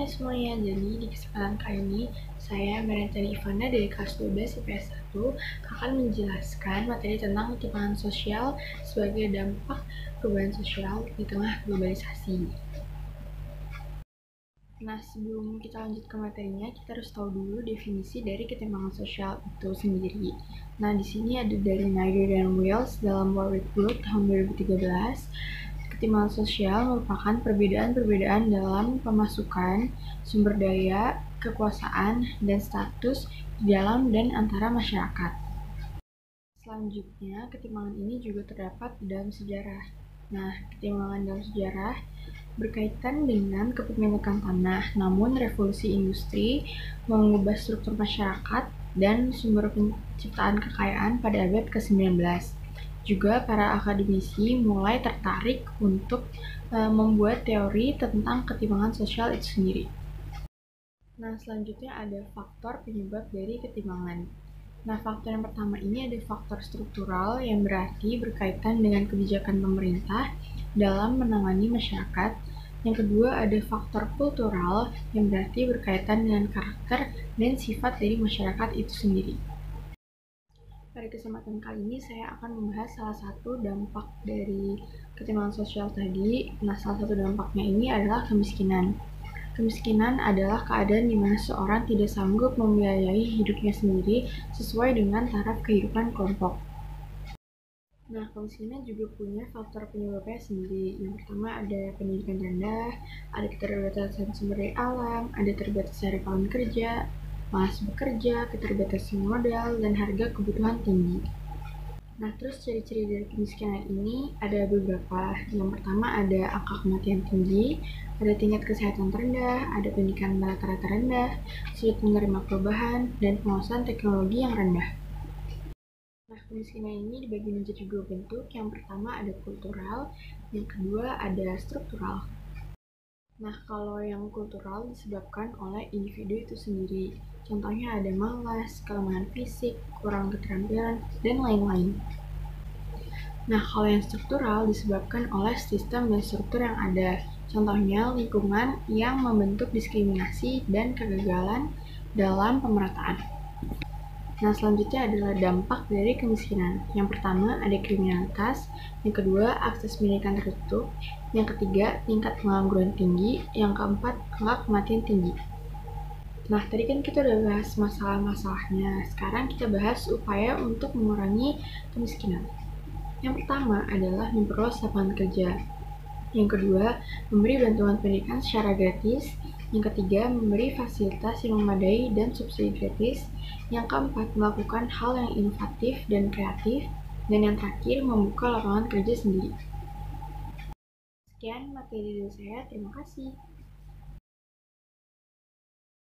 Hai semuanya, jadi di kesempatan kali ini saya Mariantani Ivana dari kelas 12 IPS 1 akan menjelaskan materi tentang ketimpangan sosial sebagai dampak perubahan sosial di tengah globalisasi. Nah, sebelum kita lanjut ke materinya, kita harus tahu dulu definisi dari ketimpangan sosial itu sendiri. Nah, di sini ada dari Nader dan Wells dalam Warwick Group tahun 2013. Ketimpangan sosial merupakan perbedaan-perbedaan dalam pemasukan, sumber daya, kekuasaan, dan status di dalam dan antara masyarakat. Selanjutnya, ketimpangan ini juga terdapat dalam sejarah. Nah, ketimpangan dalam sejarah berkaitan dengan kepemilikan tanah, namun revolusi industri mengubah struktur masyarakat dan sumber penciptaan kekayaan pada abad ke-19. Juga para akademisi mulai tertarik untuk membuat teori tentang ketimpangan sosial itu sendiri. Nah, selanjutnya ada faktor penyebab dari ketimpangan. Nah, faktor yang pertama ini ada faktor struktural yang berarti berkaitan dengan kebijakan pemerintah dalam menangani masyarakat. Yang kedua ada faktor kultural yang berarti berkaitan dengan karakter dan sifat dari masyarakat itu sendiri. Pada kesempatan kali ini saya akan membahas salah satu dampak dari ketimpangan sosial tadi. Nah, salah satu dampaknya ini adalah kemiskinan. Kemiskinan adalah keadaan di mana seorang tidak sanggup membiayai hidupnya sendiri sesuai dengan taraf kehidupan kelompok. Nah, kemiskinan juga punya faktor penyebabnya sendiri. Yang pertama ada pendidikan rendah, ada keterbatasan sumber daya alam, ada terbatasnya lapangan kerja, malas bekerja, keterbatasan modal, dan harga kebutuhan tinggi. Nah, terus ciri-ciri dari kemiskinan ini ada beberapa. Yang pertama ada angka kematian tinggi, ada tingkat kesehatan terendah, ada pendidikan rata-rata rendah, sulit menerima perubahan, dan penguasaan teknologi yang rendah. Nah, kemiskinan ini dibagi menjadi dua bentuk. Yang pertama ada kultural, yang kedua ada struktural. Nah, kalau yang kultural disebabkan oleh individu itu sendiri. Contohnya ada malas, kelemahan fisik, kurang keterampilan, dan lain-lain. Nah, kalau yang struktural disebabkan oleh sistem dan struktur yang ada. Contohnya lingkungan yang membentuk diskriminasi dan kegagalan dalam pemerataan. Nah, selanjutnya adalah dampak dari kemiskinan. Yang pertama ada kriminalitas, yang kedua akses pendidikan tertutup, yang ketiga tingkat pengangguran tinggi, yang keempat angka kematian tinggi. Nah, tadi kan kita udah bahas masalah-masalahnya. Sekarang kita bahas upaya untuk mengurangi kemiskinan. Yang pertama adalah memperluas lapangan kerja. Yang kedua, memberi bantuan pendidikan secara gratis. Yang ketiga, memberi fasilitas yang memadai dan subsidi gratis. Yang keempat, melakukan hal yang inovatif dan kreatif. Dan yang terakhir, membuka lapangan kerja sendiri. Sekian materi dari saya, terima kasih.